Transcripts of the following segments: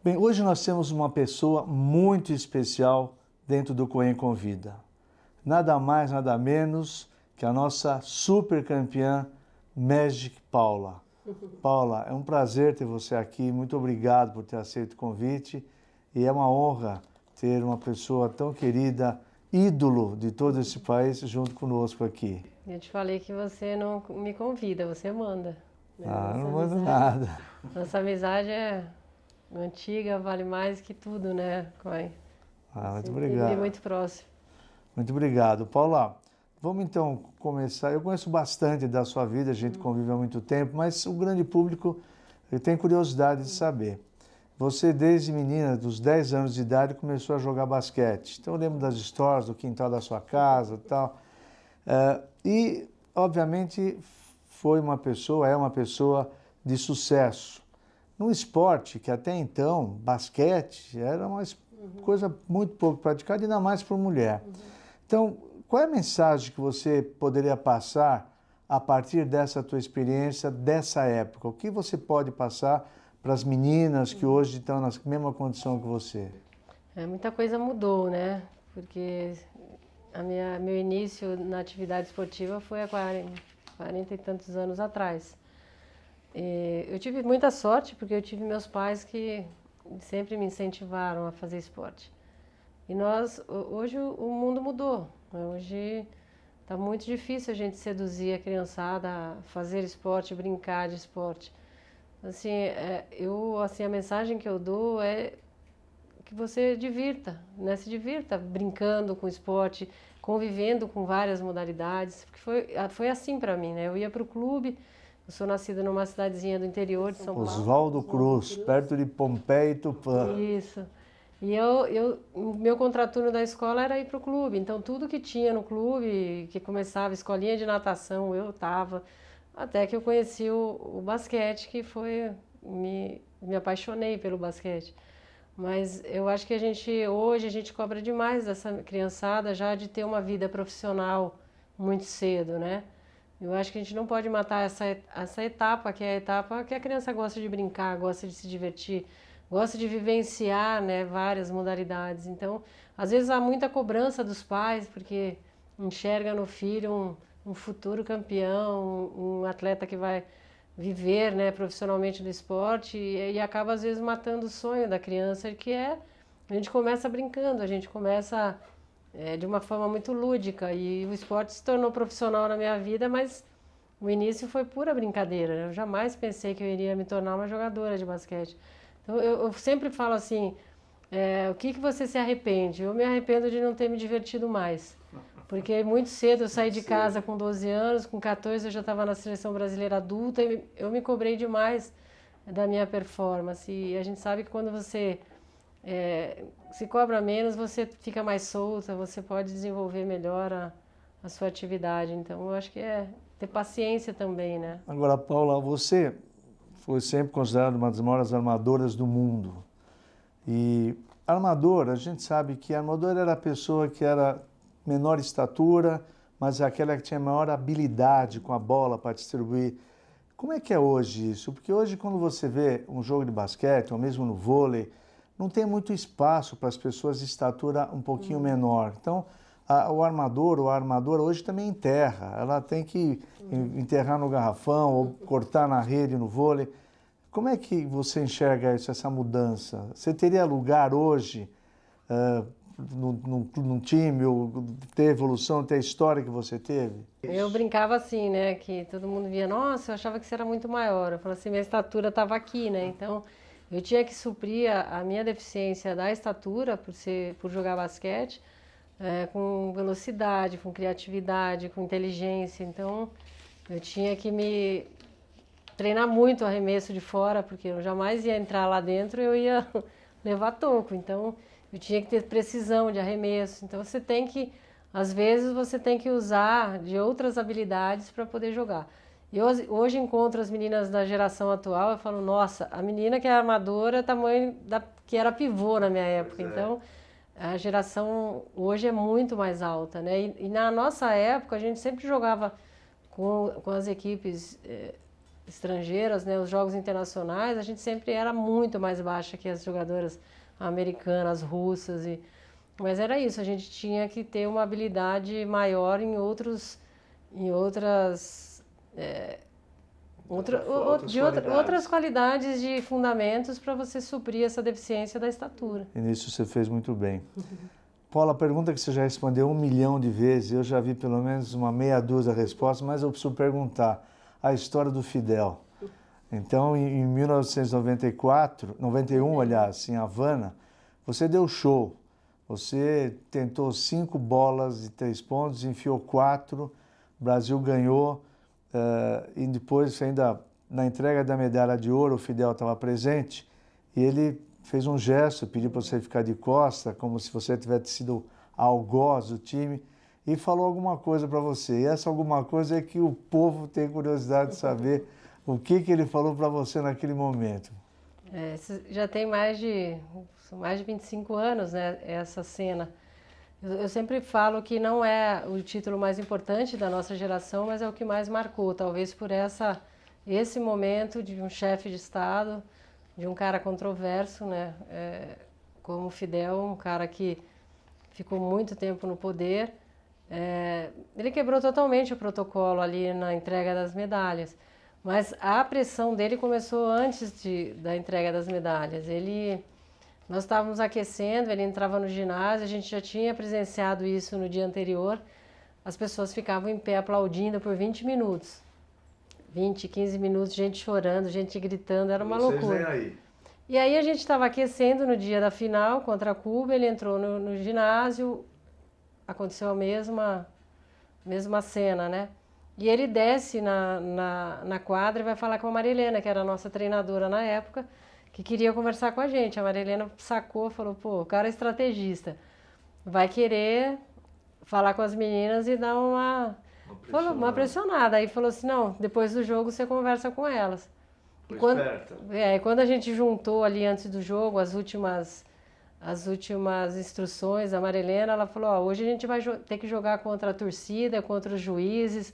Bem, hoje nós temos uma pessoa muito especial dentro do Coen Convida. Nada mais, nada menos que a nossa super campeã Magic Paula. Paula, é um prazer ter você aqui, muito obrigado por ter aceito o convite e é uma honra ter uma pessoa tão querida, ídolo de todo esse país, junto conosco aqui. Eu te falei que você não me convida, você manda. Né? Ah, não mando nada. Nossa amizade é antiga, vale mais que tudo, né, Coen? Ah, muito Sempre obrigado. muito próximo. Muito obrigado. Paula, vamos então começar. Eu conheço bastante da sua vida, a gente convive há muito tempo, mas o grande público tem curiosidade de saber. Você, desde menina, dos 10 anos de idade, começou a jogar basquete. Então, eu lembro das histórias do quintal da sua casa e tal. E, obviamente, foi uma pessoa, é uma pessoa de sucesso. Num esporte que até então, basquete, era uma coisa muito pouco praticada, ainda mais por mulher. Então, qual é a mensagem que você poderia passar a partir dessa tua experiência, dessa época? O que você pode passar para as meninas que hoje estão na mesma condição que você? Muita coisa mudou, né? Porque meu início na atividade esportiva foi há 40 e tantos anos atrás. Eu tive muita sorte porque eu tive meus pais que sempre me incentivaram a fazer esporte. E hoje o mundo mudou. Né? Hoje está muito difícil a gente seduzir a criançada a fazer esporte, brincar de esporte. Assim, a mensagem que eu dou é que você divirta, né? Se divirta brincando com esporte, convivendo com várias modalidades. Porque foi assim para mim, né? Eu ia para o clube. Eu sou nascida numa cidadezinha do interior de São Paulo. Oswaldo Cruz, perto de Pompeia e Tupã. Isso. E o meu contraturno da escola era ir para o clube. Então, tudo que tinha no clube, que começava, escolinha de natação, eu estava. Até que eu conheci o basquete, que me apaixonei pelo basquete. Mas eu acho que hoje a gente cobra demais dessa criançada já de ter uma vida profissional muito cedo, né? Eu acho que a gente não pode matar essa etapa, que é a etapa que a criança gosta de brincar, gosta de se divertir, gosta de vivenciar, né, várias modalidades. Então, às vezes há muita cobrança dos pais, porque enxerga no filho um futuro campeão, um atleta que vai viver, né, profissionalmente do esporte e acaba às vezes matando o sonho da criança, a gente começa brincando, a gente começa de uma forma muito lúdica e o esporte se tornou profissional na minha vida, mas o início foi pura brincadeira. Eu jamais pensei que eu iria me tornar uma jogadora de basquete. Então eu sempre falo assim, o que você se arrepende? Eu me arrependo de não ter me divertido mais. Porque muito cedo eu saí de casa com 12 anos, com 14 eu já estava na seleção brasileira adulta e eu me cobrei demais da minha performance. E a gente sabe que quando você se cobra menos, você fica mais solta, você pode desenvolver melhor a sua atividade. Então eu acho que é ter paciência também, né? Agora, Paula, você foi sempre considerada uma das maiores armadoras do mundo. E armador, a gente sabe que armador era a pessoa que era menor estatura, mas aquela que tinha maior habilidade com a bola para distribuir. Como é que é hoje isso? Porque hoje, quando você vê um jogo de basquete, ou mesmo no vôlei, não tem muito espaço para as pessoas de estatura um pouquinho menor. Então, o armador ou a armadora hoje também enterra. Ela tem que enterrar no garrafão ou cortar na rede no vôlei. Como é que você enxerga isso, essa mudança? Você teria lugar hoje num time, ou ter evolução, ter a história que você teve? Eu brincava assim, né? Que todo mundo via, nossa, eu achava que você era muito maior. Eu falava assim, minha estatura estava aqui, né? Então, eu tinha que suprir a minha deficiência da estatura por jogar basquete, com velocidade, com criatividade, com inteligência. Então, eu tinha que me treinar muito o arremesso de fora, porque eu jamais ia entrar lá dentro, eu ia levar toco. Então, eu tinha que ter precisão de arremesso. Então, às vezes, você tem que usar de outras habilidades para poder jogar. E hoje encontro as meninas da geração atual, eu falo, nossa, a menina que é armadora é tamanho que era pivô na minha época. Então, a geração hoje é muito mais alta, né? E na nossa época, a gente sempre jogava com as equipes estrangeiras, né, os jogos internacionais, a gente sempre era muito mais baixa que as jogadoras americanas, russas. Mas era isso, a gente tinha que ter uma habilidade maior em outras outras qualidades de fundamentos para você suprir essa deficiência da estatura. E nisso você fez muito bem. Paula, a pergunta que você já respondeu 1 milhão de vezes, eu já vi pelo menos uma meia dúzia de respostas, mas eu preciso perguntar a história do Fidel. Então, em 1994, 91, aliás, em Havana, você deu show. Você tentou 5 bolas de 3 pontos, enfiou 4, o Brasil ganhou, e depois ainda na entrega da medalha de ouro, o Fidel estava presente, e ele fez um gesto, pediu para você ficar de costa, como se você tivesse sido algoz do time, e falou alguma coisa para você. E essa alguma coisa é que o povo tem curiosidade de saber o que ele falou para você naquele momento. Já tem mais de 25 anos, né, essa cena. Eu sempre falo que não é o título mais importante da nossa geração, mas é o que mais marcou, talvez por esse momento de um chefe de Estado, de um cara controverso, né, como o Fidel, um cara que ficou muito tempo no poder. Ele quebrou totalmente o protocolo ali na entrega das medalhas, mas a pressão dele começou antes da entrega das medalhas. Nós estávamos aquecendo, ele entrava no ginásio, a gente já tinha presenciado isso no dia anterior, as pessoas ficavam em pé aplaudindo por 20 minutos. 20, 15 minutos, gente chorando, gente gritando, era uma loucura. Aí. E aí a gente estava aquecendo no dia da final contra Cuba, ele entrou no ginásio, aconteceu a mesma cena, né? E ele desce na quadra e vai falar com a Marilena, que era a nossa treinadora na época, que queria conversar com a gente. A Marilena sacou, falou, pô, o cara é estrategista, vai querer falar com as meninas e dar uma pressionada. Aí falou assim, não, depois do jogo você conversa com elas. Quando a gente juntou ali antes do jogo as últimas instruções da Marilena, ela falou, hoje a gente vai ter que jogar contra a torcida, contra os juízes,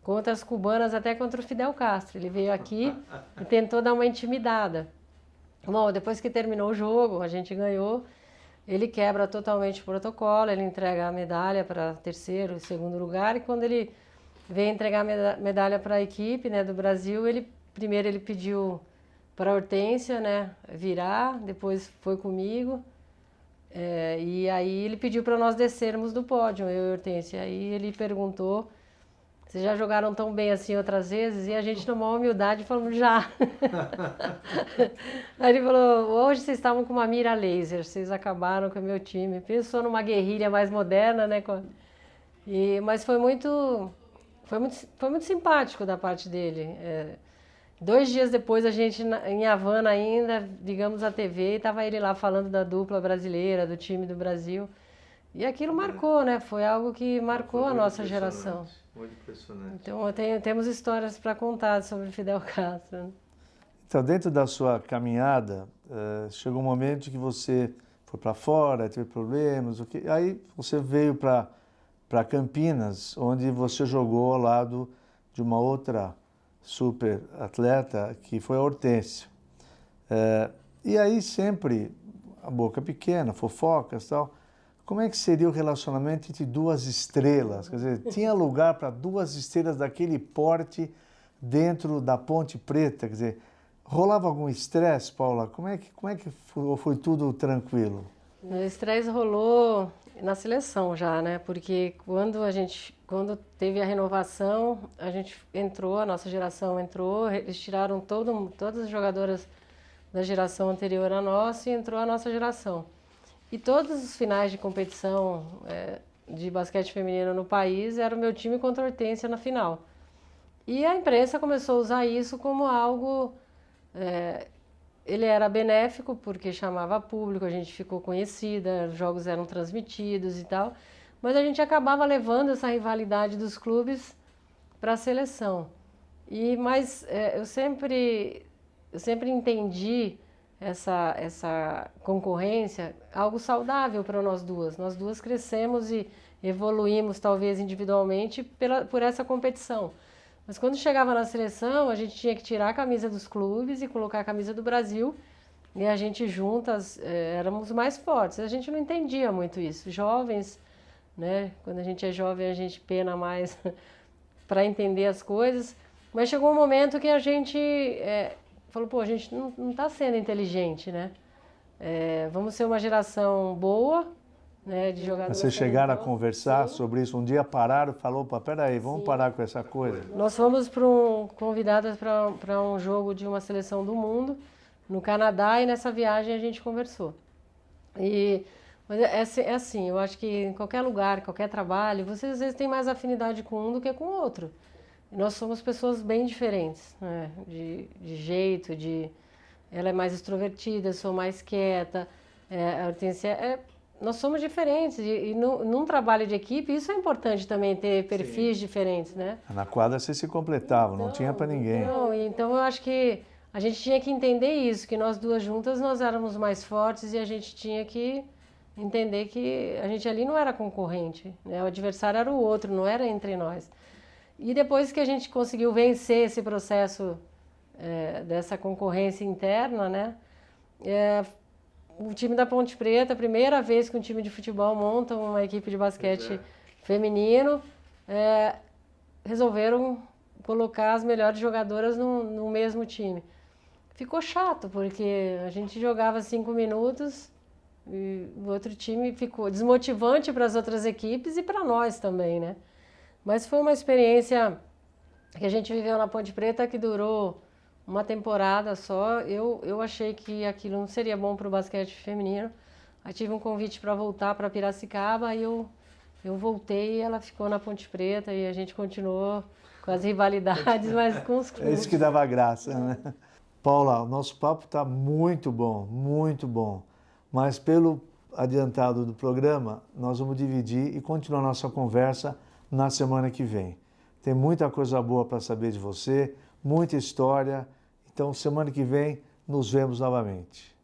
contra as cubanas, até contra o Fidel Castro. Ele veio aqui e tentou dar uma intimidada. Bom, depois que terminou o jogo, a gente ganhou, ele quebra totalmente o protocolo, ele entrega a medalha para terceiro e segundo lugar, e quando ele veio entregar a medalha para a equipe, né, do Brasil, primeiro ele pediu para a Hortência, né, virar, depois foi comigo, e aí ele pediu para nós descermos do pódio, eu e a Hortência. Aí ele perguntou, vocês já jogaram tão bem assim outras vezes? E a gente, numa humildade, falamos, já. Aí ele falou, hoje vocês estavam com uma mira laser, vocês acabaram com o meu time. Pensou numa guerrilha mais moderna, né? Mas foi muito simpático da parte dele. 2 dias depois, a gente em Havana ainda, ligamos a TV e estava ele lá falando da dupla brasileira, do time do Brasil. E aquilo marcou, né? Foi algo que marcou a nossa geração. Muito impressionante. Então, temos histórias para contar sobre Fidel Castro. Então, dentro da sua caminhada, chegou um momento que você foi para fora, teve problemas, aí você veio para Campinas, onde você jogou ao lado de uma outra super atleta, que foi a Hortência. E aí sempre, a boca pequena, fofocas e tal. Como é que seria o relacionamento entre 2 estrelas? Quer dizer, tinha lugar para 2 estrelas daquele porte dentro da Ponte Preta? Quer dizer, rolava algum estresse, Paula? Como é que foi tudo tranquilo? O estresse rolou na seleção já, né? Porque quando teve a renovação, a gente entrou, a nossa geração entrou, eles tiraram todas as jogadoras da geração anterior à nossa e entrou a nossa geração. E todos os finais de competição de basquete feminino no país era o meu time contra a Hortência na final. E a imprensa começou a usar isso como algo... ele era benéfico porque chamava público, a gente ficou conhecida, os jogos eram transmitidos e tal, mas a gente acabava levando essa rivalidade dos clubes para a seleção. Mas eu sempre entendi essa concorrência algo saudável para nós duas. Nós duas crescemos e evoluímos, talvez individualmente, por essa competição. Mas quando chegava na seleção, a gente tinha que tirar a camisa dos clubes e colocar a camisa do Brasil. E a gente juntas éramos mais fortes. A gente não entendia muito isso. Jovens, né? Quando a gente é jovem, a gente pena mais para entender as coisas. Mas chegou um momento que a gente falou, pô, a gente não está sendo inteligente, né? Vamos ser uma geração boa, né, de jogadores. Vocês chegaram a conversar sobre isso? Um dia pararam e falou, opa, peraí, vamos parar com essa coisa? Nós fomos convidadas para um jogo de uma seleção do mundo, no Canadá, e nessa viagem a gente conversou. Mas é assim, eu acho que em qualquer lugar, qualquer trabalho, você às vezes tem mais afinidade com um do que com o outro. E nós somos pessoas bem diferentes, né? De jeito, ela é mais extrovertida, eu sou mais quieta, a Hortência nós somos diferentes e num trabalho de equipe isso é importante também, ter perfis diferentes, né? Na quadra vocês se completavam, não tinha para ninguém. Então eu acho que a gente tinha que entender isso, que nós duas juntas nós éramos mais fortes e a gente tinha que entender que a gente ali não era concorrente, né? O adversário era o outro, não era entre nós. E depois que a gente conseguiu vencer esse processo dessa concorrência interna, né? O time da Ponte Preta, a primeira vez que um time de futebol monta uma equipe de basquete feminino, resolveram colocar as melhores jogadoras no mesmo time. Ficou chato, porque a gente jogava 5 minutos e o outro time ficou desmotivante para as outras equipes e para nós também, né? Mas foi uma experiência que a gente viveu na Ponte Preta que durou uma temporada só. Eu achei que aquilo não seria bom para o basquete feminino. Aí tive um convite para voltar para Piracicaba e eu voltei e ela ficou na Ponte Preta e a gente continuou com as rivalidades, mas com os clubes. É isso que dava graça, né? Paula, o nosso papo está muito bom, muito bom. Mas pelo adiantado do programa, nós vamos dividir e continuar nossa conversa na semana que vem. Tem muita coisa boa para saber de você, muita história. Então, semana que vem, nos vemos novamente.